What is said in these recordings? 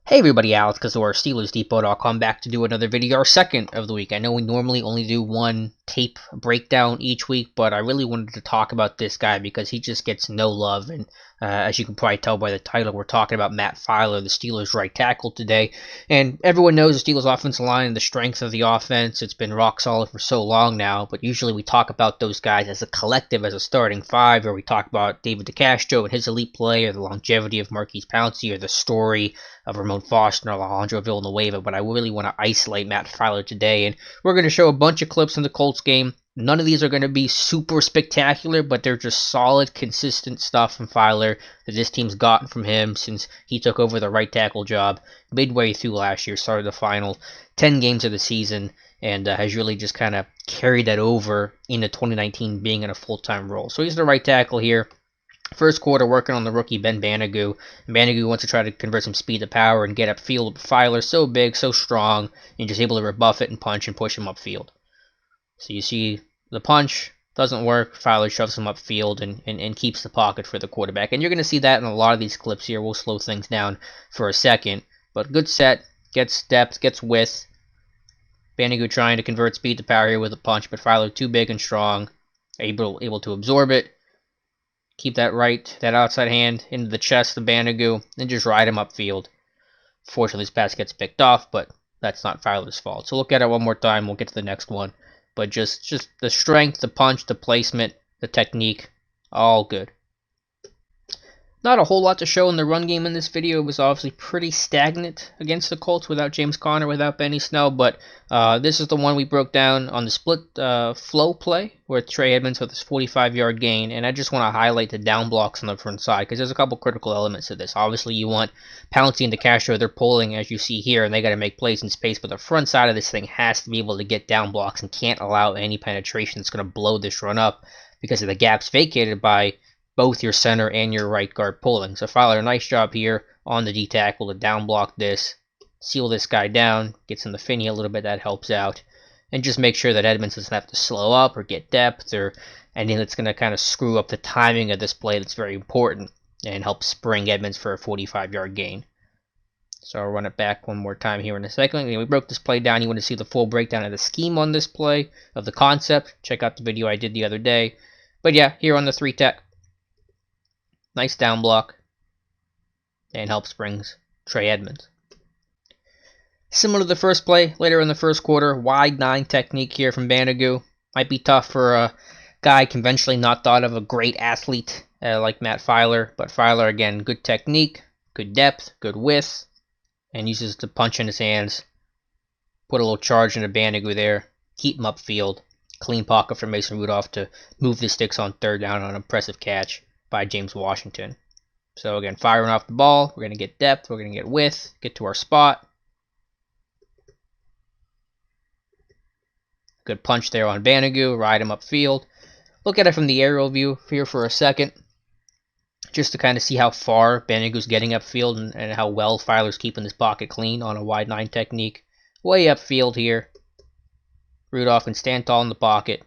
Hey everybody, Alex Kozora, SteelersDepot.com, back to do another video, our second of the week. I know we normally only do one tape breakdown each week, but I really wanted to talk about this guy because he just gets no love. And as you can probably tell by the title, we're talking about Matt Feiler, the Steelers' right tackle today. And everyone knows the Steelers' offensive line, the strength of the offense. It's been rock solid for so long now, but usually we talk about those guys as a collective, as a starting five, or we talk about David DeCastro and his elite play, or the longevity of Marquise Pouncey, or the story of Ramon Foster and Alejandro Villanueva, but I really want to isolate Matt Feiler today, and we're going to show a bunch of clips from the Colts game. None of these are going to be super spectacular, but they're just solid, consistent stuff from Feiler that this team's gotten from him since he took over the right tackle job midway through last year, started the final 10 games of the season, and has really just kind of carried that over into 2019 being in a full-time role. So he's the right tackle here. First quarter working on the rookie Ben Banogu. Banogu wants to try to convert some speed to power and get upfield. Feiler so big, so strong, and just able to rebuff it and punch and push him upfield. So you see the punch doesn't work. Feiler shoves him upfield and keeps the pocket for the quarterback. And you're going to see that in a lot of these clips here. We'll slow things down for a second. But good set, gets depth, gets width. Banogu trying to convert speed to power here with a punch, but Feiler too big and strong, able to absorb it. Keep that outside hand into the chest of Banogu, and just ride him upfield. Fortunately, this pass gets picked off, but that's not Feiler's fault. So look at it one more time. We'll get to the next one. But just the strength, the punch, the placement, the technique, all good. Not a whole lot to show in the run game in this video. It was obviously pretty stagnant against the Colts without James Conner, without Benny Snell, but this is the one we broke down on the split flow play with Trey Edmonds with his 45-yard gain, and I just want to highlight the down blocks on the front side because there's a couple critical elements to this. Obviously, you want Pouncey and DeCastro, they're pulling, as you see here, and they got to make plays in space, but the front side of this thing has to be able to get down blocks and can't allow any penetration that's going to blow this run up because of the gaps vacated by both your center and your right guard pulling. So Feiler, nice job here on the D tackle to down block this, seal this guy down, gets in the finny a little bit, that helps out, and just make sure that Edmonds doesn't have to slow up or get depth or anything that's going to kind of screw up the timing of this play that's very important and help spring Edmonds for a 45-yard gain. So I'll run it back one more time here in a second. We broke this play down. You want to see the full breakdown of the scheme on this play, of the concept. Check out the video I did the other day. But yeah, here on the 3-tech. Nice down block, and help springs Trey Edmonds. Similar to the first play, later in the first quarter, wide 9 technique here from Banogu. Might be tough for a guy conventionally not thought of a great athlete like Matt Feiler, but Feiler, again, good technique, good depth, good width, and uses the punch in his hands. Put a little charge into Banogu there, keep him upfield. Clean pocket for Mason Rudolph to move the sticks on third down on an impressive catch by James Washington. So again, firing off the ball, we're going to get depth, we're going to get width, get to our spot. Good punch there on Banogu, ride him upfield. Look at it from the aerial view here for a second, just to kind of see how far Banogu's getting upfield and how well Feiler's keeping his pocket clean on a wide 9 technique. Way upfield here. Rudolph can stand tall in the pocket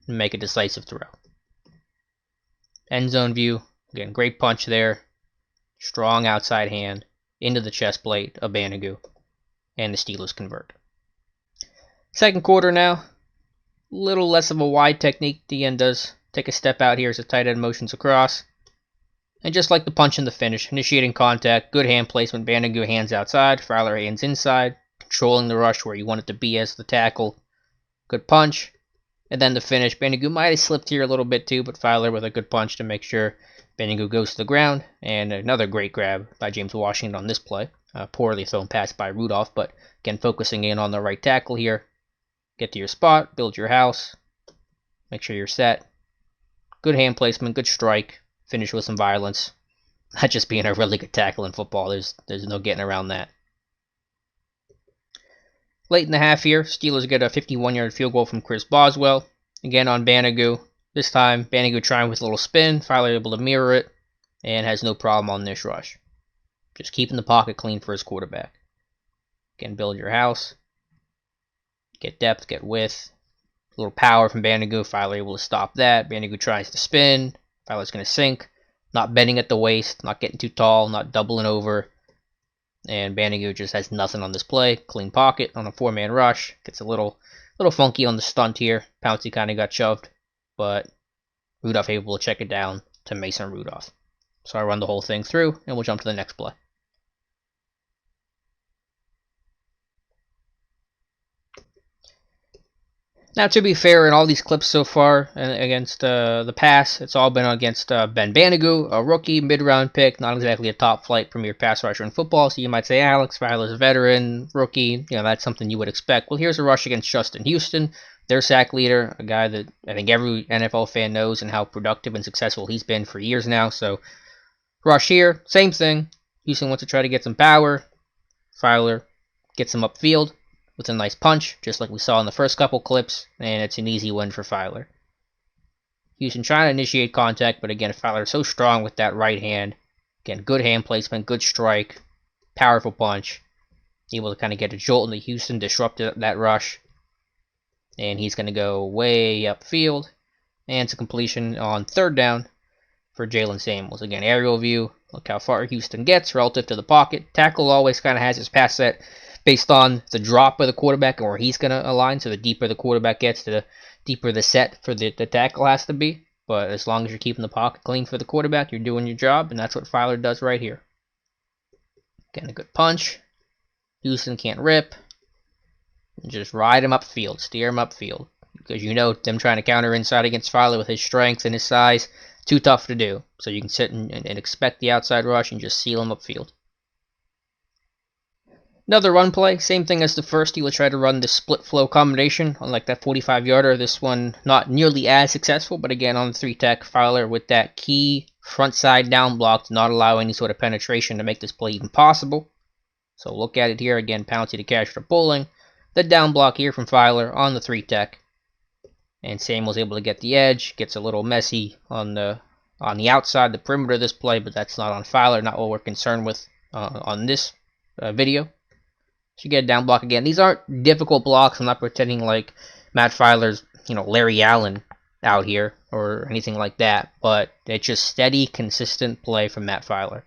and make a decisive throw. End zone view, again, great punch there. Strong outside hand into the chest plate of Banogu, and the Steelers convert. Second quarter now, little less of a wide technique. The end does take a step out here as the tight end motions across. And just like the punch in the finish, initiating contact, good hand placement, Banogu hands outside, Feiler hands inside, controlling the rush where you want it to be as the tackle. Good punch. And then the finish, Banogu might have slipped here a little bit too, but Feiler with a good punch to make sure Banogu goes to the ground. And another great grab by James Washington on this play. Poorly thrown pass by Rudolph, but again, focusing in on the right tackle here. Get to your spot, build your house, make sure you're set. Good hand placement, good strike, finish with some violence. Not just being a really good tackle in football, there's no getting around that. Late in the half here, Steelers get a 51-yard field goal from Chris Boswell. Again on Banogu. This time, Banogu trying with a little spin. Feiler able to mirror it, and has no problem on this rush. Just keeping the pocket clean for his quarterback. Again, build your house. Get depth, get width. A little power from Banogu. Feiler able to stop that. Banogu tries to spin. Feiler's going to sink. Not bending at the waist, not getting too tall, not doubling over. And Bandigu just has nothing on this play. Clean pocket on a 4-man rush. Gets a little funky on the stunt here. Pouncey kind of got shoved, but Rudolph able to check it down to Mason Rudolph. So I run the whole thing through, and we'll jump to the next play. Now, to be fair, in all these clips so far against the pass, it's all been against Ben Bandigu, a rookie, mid-round pick, not exactly a top-flight premier pass rusher in football. So you might say, Alex Feiler's a veteran, rookie, that's something you would expect. Well, here's a rush against Justin Houston, their sack leader, a guy that I think every NFL fan knows and how productive and successful he's been for years now. So, rush here, same thing. Houston wants to try to get some power. Feiler gets him upfield with a nice punch, just like we saw in the first couple clips, and it's an easy win for Feiler. Houston trying to initiate contact, but again, Feiler so strong with that right hand. Again, good hand placement, good strike, powerful punch. Able to kind of get a jolt into Houston, disrupt that rush. And he's going to go way upfield. And it's a completion on 3rd down for Jalen Samuels. Again, aerial view. Look how far Houston gets relative to the pocket. Tackle always kind of has his pass set based on the drop of the quarterback and where he's going to align. So the deeper the quarterback gets, the deeper the set for the tackle has to be. But as long as you're keeping the pocket clean for the quarterback, you're doing your job, and that's what Feiler does right here. Getting a good punch. Houston can't rip. And just ride him upfield, steer him upfield. Because them trying to counter inside against Feiler with his strength and his size, too tough to do. So you can sit and expect the outside rush and just seal him upfield. Another run play, same thing as the first. He will try to run the split flow combination on like that 45-yarder. This one not nearly as successful, but again on the 3-tech, Feiler with that key front side down block to not allow any sort of penetration to make this play even possible. So look at it here again, Pouncey to catch for pulling. The down block here from Feiler on the 3-tech. And Sam was able to get the edge, gets a little messy on the outside, the perimeter of this play, but that's not on Feiler, not what we're concerned with on this video. So you get a down block again. These aren't difficult blocks. I'm not pretending like Matt Feiler's, Larry Allen out here or anything like that. But it's just steady, consistent play from Matt Feiler.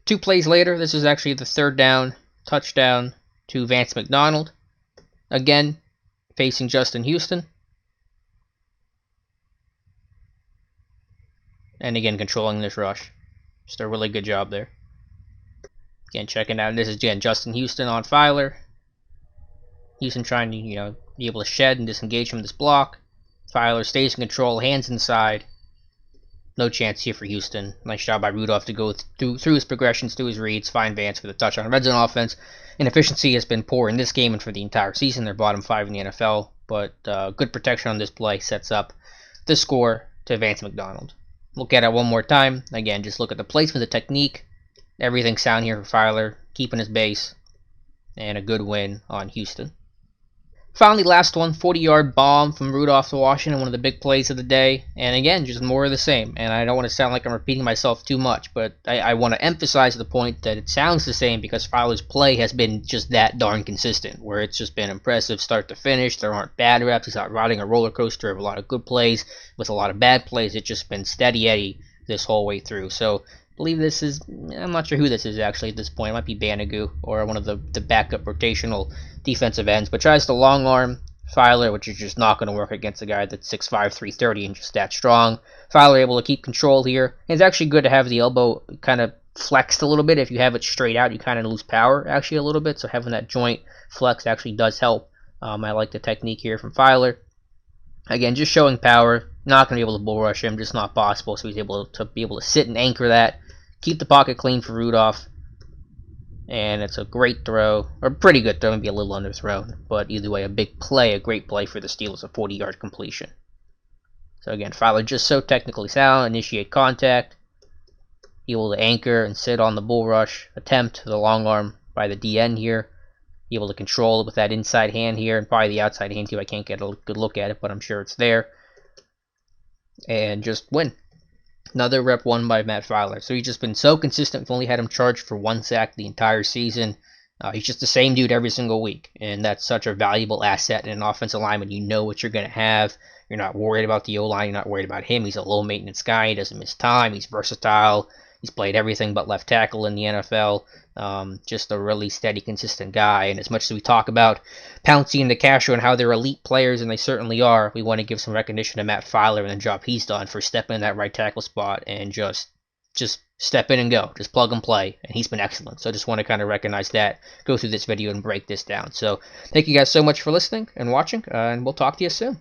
2 plays later, this is actually the 3rd down touchdown to Vance McDonald. Again, facing Justin Houston. And again, controlling this rush. Just a really good job there. Again, checking out, this is again Justin Houston on Feiler. Houston trying to, be able to shed and disengage from this block. Feiler stays in control, hands inside. No chance here for Houston. Nice job by Rudolph to go through his progressions, through his reads, find Vance for the touchdown. Red zone offense and efficiency has been poor in this game and for the entire season. They're bottom 5 in the NFL, but good protection on this play sets up the score to Vance McDonald. Look at it one more time. Again, just look at the placement, the technique. Everything sound here for Feiler, keeping his base, and a good win on Houston. Finally, last one, 40-yard bomb from Rudolph to Washington, one of the big plays of the day. And again, just more of the same. And I don't want to sound like I'm repeating myself too much, but I want to emphasize the point that it sounds the same because Feiler's play has been just that darn consistent, where it's just been impressive start to finish. There aren't bad reps. He's not riding a roller coaster of a lot of good plays with a lot of bad plays. It's just been steady Eddie this whole way through. So I believe this is, I'm not sure who this is actually at this point. It might be Bandigu or one of the backup rotational defensive ends, but tries to long arm Feiler, which is just not going to work against a guy that's 6'5", 330 and just that strong. Feiler able to keep control here. And it's actually good to have the elbow kind of flexed a little bit. If you have it straight out, you kind of lose power actually a little bit, so having that joint flex actually does help. I like the technique here from Feiler. Again, just showing power. Not going to be able to bull rush him, just not possible, so he's able to sit and anchor that. Keep the pocket clean for Rudolph. And it's a great throw, or pretty good throw, maybe a little underthrown. But either way, a big play, a great play for the Steelers, a 40-yard completion. So again, Feiler just so technically sound, initiate contact. Able to anchor and sit on the bull rush attempt, the long arm by the DN here. Able to control it with that inside hand here, and probably the outside hand too. I can't get a good look at it, but I'm sure it's there. And just win. Another rep won by Matt Feiler. So he's just been so consistent. We've only had him charged for 1 sack the entire season. He's just the same dude every single week. And that's such a valuable asset in an offensive lineman. You know what you're going to have. You're not worried about the O-line. You're not worried about him. He's a low-maintenance guy. He doesn't miss time. He's versatile. He's played everything but left tackle in the NFL. Just a really steady, consistent guy. And as much as we talk about Pouncey and DeCastro and how they're elite players, and they certainly are, we want to give some recognition to Matt Feiler and the job he's done for stepping in that right tackle spot and just step in and go. Just plug and play. And he's been excellent. So I just want to kind of recognize that, go through this video and break this down. So thank you guys so much for listening and watching, and we'll talk to you soon.